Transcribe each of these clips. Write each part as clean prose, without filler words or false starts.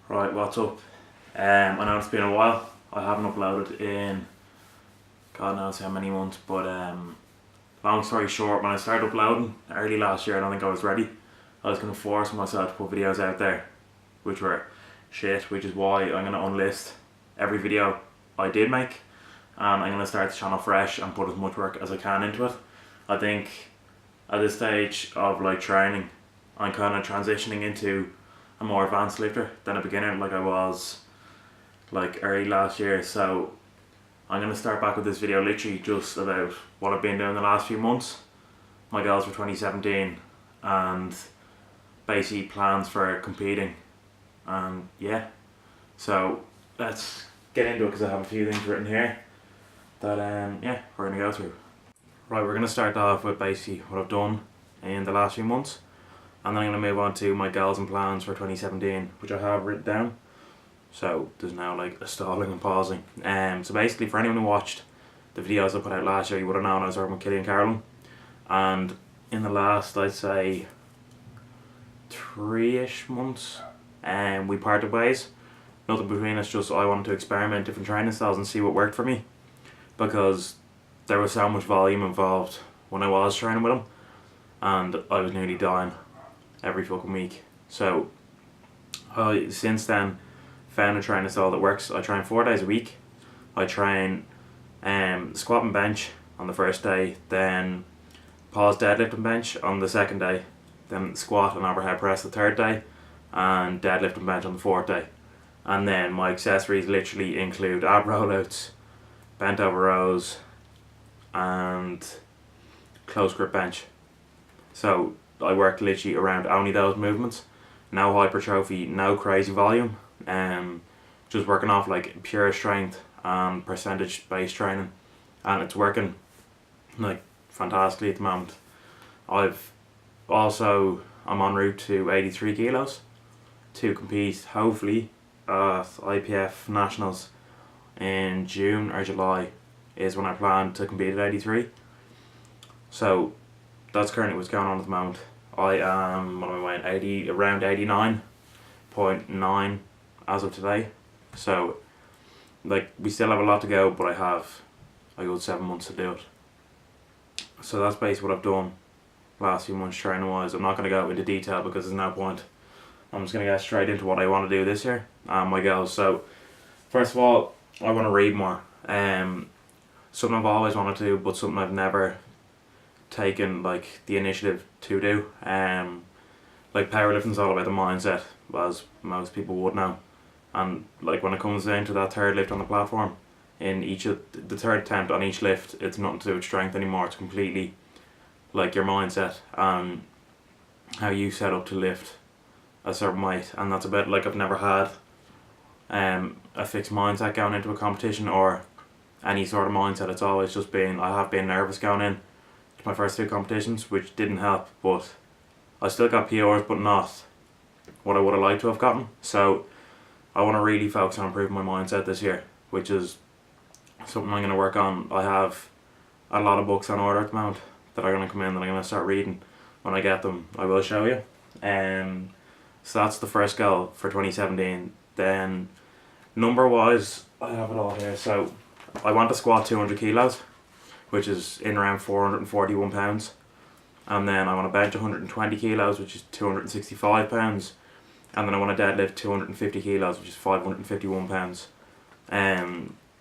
Right, what's up? I know it's been a while. I haven't uploaded in God knows how many months, but long story short, when I started uploading early last year, I don't think I was ready. I was going to force myself to put videos out there, which were shit, which is why I'm going to unlist every video I did make, and I'm going to start the channel fresh and put as much work as I can into it. I think at this stage of like training, I'm kind of transitioning into a more advanced lifter than a beginner like I was like early last year. So I'm going to start back with this video literally just about what I've been doing the last few months, my goals for 2017, and basically plans for competing. And yeah, so let's get into it because I have a few things written here that yeah, we're going to go through. Right, we're going to start off with basically what I've done in the last few months, and then I'm going to move on to my goals and plans for 2017, which I have written down. So there's now like a stalling and pausing. So basically, for anyone who watched the videos I put out last year, you would have known I was working with Killian Carolyn, and in the last, I'd say, 3-ish months, we parted ways. Nothing between us, just I wanted to experiment different training styles and see what worked for me, because there was so much volume involved when I was training with him, and I was nearly dying every fucking week. So I since then found a training style that works. I train 4 days a week. I train squat and bench on the first day, then pause deadlift and bench on the second day, then squat and overhead press the third day, and deadlift and bench on the fourth day. And then my accessories literally include ab rollouts, bent over rows, and close grip bench. So I work literally around only those movements. No hypertrophy, no crazy volume. Just working off like pure strength and percentage based training, and it's working like fantastically at the moment. I'm en route to 83 kilos to compete hopefully at IPF Nationals in June or July is when I plan to compete at 83. So that's currently what's going on at the moment. I am, what am I weighing, around 89.9 as of today. So like we still have a lot to go, but I have a good 7 months to do it. So that's basically what I've done last few months training wise. I'm not going to go into detail because there's no point. I'm just going to get straight into what I want to do this year and my goals. So first of all, I want to read more. Something I've always wanted to do, but something I've never taken like the initiative to do. Like powerlifting is all about the mindset, as most people would know. And like when it comes down to that third lift on the platform, in each of the third attempt on each lift, it's nothing to do with strength anymore. It's completely like your mindset and how you set up to lift a certain weight. And that's a bit like I've never had a fixed mindset going into a competition or any sort of mindset. It's always just been, I have been nervous going in to my first 2 competitions, which didn't help, but I still got PRs, but not what I would have liked to have gotten. So I want to really focus on improving my mindset this year, which is something I'm going to work on. I have a lot of books on order at the moment that are going to come in that I'm going to start reading. When I get them, I will show you. So that's the first goal for 2017. Then number wise, I have it all here. So I want to squat 200 kilos, which is in around 441 pounds. And then I want to bench 120 kilos, which is 265 pounds. And then I want to deadlift 250 kilos, which is 551 pounds. That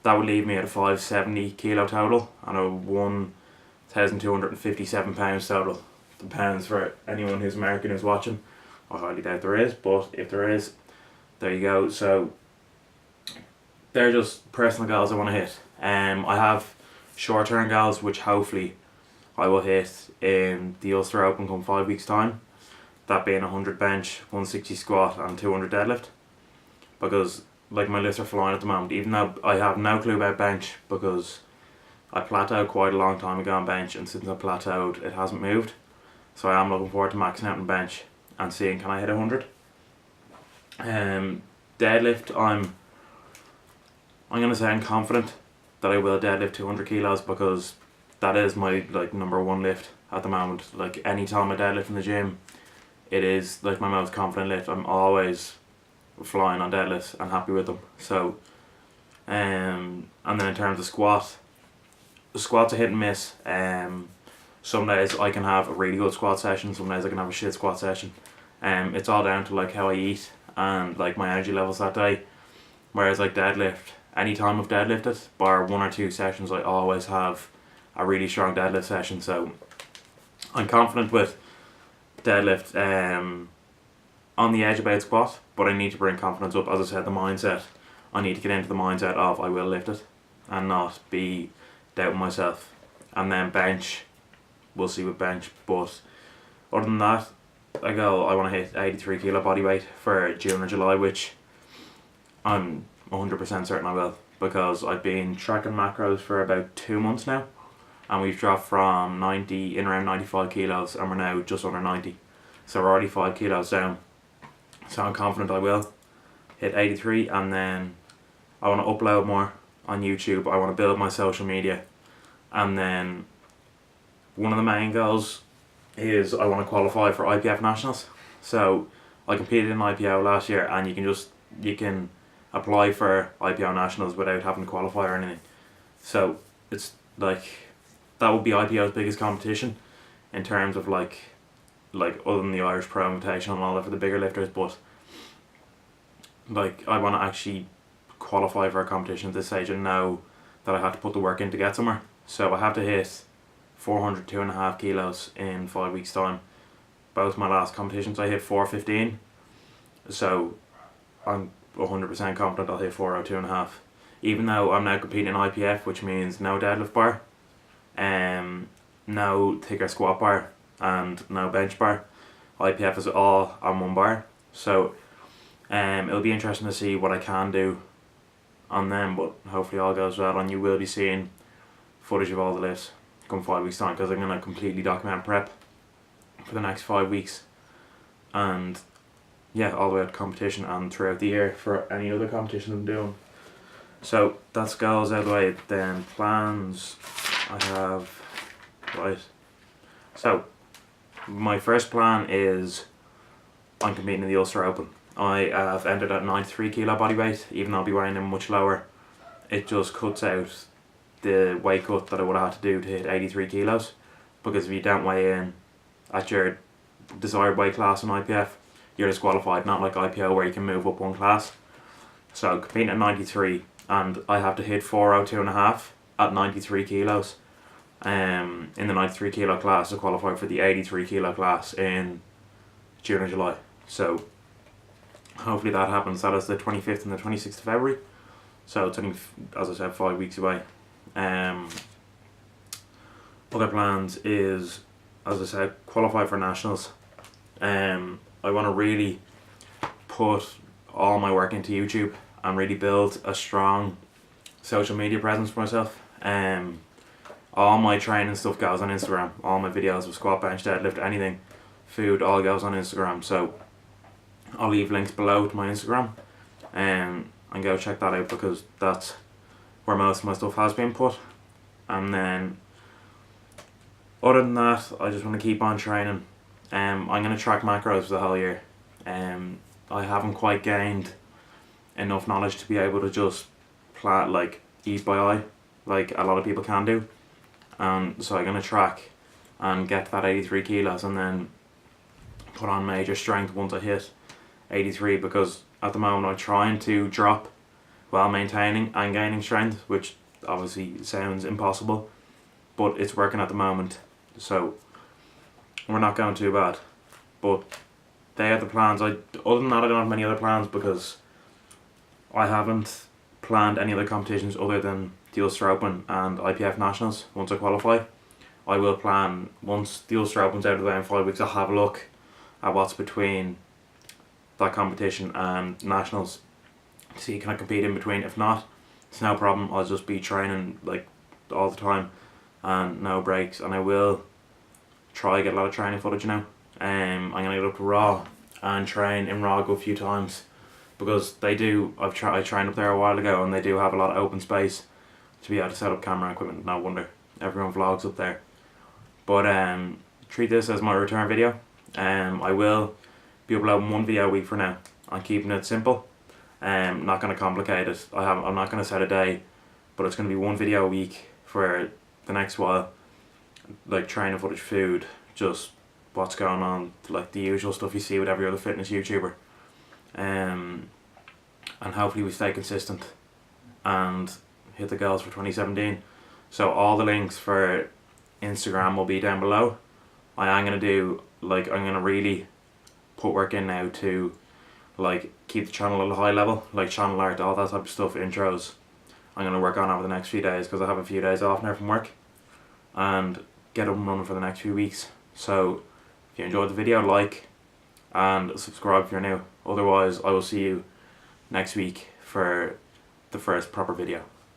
would leave me at a 570 kilo total and a 1,257 pounds total. The pounds for anyone who's American who's watching. I highly doubt there is, but if there is, there you go. So they're just personal goals I want to hit. I have short-term goals which hopefully I will hit in the Ulster Open come 5 weeks time. That being 100 bench, 160 squat and 200 deadlift. Because like my lifts are flying at the moment, even though I have no clue about bench because I plateaued quite a long time ago on bench, and since I plateaued it hasn't moved. So I am looking forward to maxing out on bench and seeing can I hit 100. Deadlift, I'm going to say I'm confident that I will deadlift 200 kilos because that is my like number one lift at the moment. Like any time I deadlift in the gym, it is like my most confident lift. I'm always flying on deadlifts and happy with them. So, and then in terms of the squats are hit and miss. Some days I can have a really good squat session, some days I can have a shit squat session. It's all down to like how I eat and like my energy levels that day. Whereas like deadlift, any time I've deadlifted, bar 1 or 2 sessions, I always have a really strong deadlift session. So I'm confident with deadlift. On the edge about squat, but I need to bring confidence up. As I said, the mindset. I need to get into the mindset of I will lift it and not be doubting myself. And then bench, we'll see with bench. But other than that, I want to hit 83 kilo body weight for June or July, which I'm 100% certain I will, because I've been tracking macros for about 2 months now, and we've dropped from 90 in around 95 kilos and we're now just under 90. So we're already 5 kilos down. So I'm confident I will hit 83, and then I want to upload more on YouTube. I want to build my social media, and then one of the main goals is I want to qualify for IPF Nationals. So I competed in IPO last year, and you can apply for IPO Nationals without having to qualify or anything. So it's like that would be IPO's biggest competition in terms of like other than the Irish Pro Invitational and all that for the bigger lifters, but like I want to actually qualify for a competition at this stage and know that I have to put the work in to get somewhere. So I have to hit 400 2.5 kilos in 5 weeks time. Both my last competitions I hit 415, so I'm 100% confident I'll hit 402 2.5, even though I'm now competing in IPF, which means no deadlift bar, no thicker squat bar, and no bench bar. IPF is all on one bar, so it'll be interesting to see what I can do on them, but hopefully all goes well, and you will be seeing footage of all the lifts come 5 weeks time, because I'm going to completely document prep for the next 5 weeks, and yeah, all the way up to competition and throughout the year for any other competition I'm doing. So that's goals out of the way. Then plans I have, right, so my first plan is I'm competing in the Ulster Open. I have entered at 93 kilo body weight, even though I'll be weighing in much lower. It just cuts out the weight cut that I would have had to do to hit 83 kilos, because if you don't weigh in at your desired weight class in IPF, you're disqualified, not like IPO where you can move up one class. So competing at 93, and I have to hit 402 2.5 at 93 kilos in the 93 kilo class to qualify for the 83 kilo class in June or July. So hopefully that happens. That is the 25th and the 26th of February. So it's only, as I said, 5 weeks away. Other plans is, as I said, qualify for nationals. I want to really put all my work into YouTube and really build a strong social media presence for myself. All my training stuff goes on Instagram. All my videos of squat, bench, deadlift, anything, food, all goes on Instagram. So I'll leave links below to my Instagram, and go check that out, because that's where most of my stuff has been put. And then other than that, I just want to keep on training. I'm going to track macros for the whole year. I haven't quite gained enough knowledge to be able to just plan, like eat by eye, like a lot of people can do. So I'm going to track and get to that 83 kilos, and then put on major strength once I hit 83, because at the moment I'm trying to drop while maintaining and gaining strength, which obviously sounds impossible, but it's working at the moment. So we're not going too bad, but they are the plans. Other than that, I don't have many other plans, because I haven't planned any other competitions other than the Ulster Open and IPF Nationals. Once I qualify, I will plan, once the Ulster Open's out of the way in 5 weeks, I'll have a look at what's between that competition and Nationals, see can I compete in between. If not, it's no problem, I'll just be training like all the time and no breaks, and I will try get a lot of training footage now. I'm going to get up to Raw and train in Raw a good few times, because they do, I trained up there a while ago, and they do have a lot of open space to be able to set up camera equipment. No wonder everyone vlogs up there. But treat this as my return video. I will be uploading one video a week for now, I'm keeping it simple. Not going to complicate it. I'm not going to set a day, but it's going to be one video a week for the next while. Like training footage, food, just what's going on, like the usual stuff you see with every other fitness YouTuber. And hopefully we stay consistent and hit the goals for 2017. So all the links for Instagram will be down below. I am going to do, like, I'm going to really put work in now to, like, keep the channel at a high level, like channel art, all that type of stuff, intros. I'm going to work on over the next few days because I have a few days off now from work, and get up and running for the next few weeks. So if you enjoyed the video, like and subscribe if you're new. Otherwise, I will see you next week for the first proper video.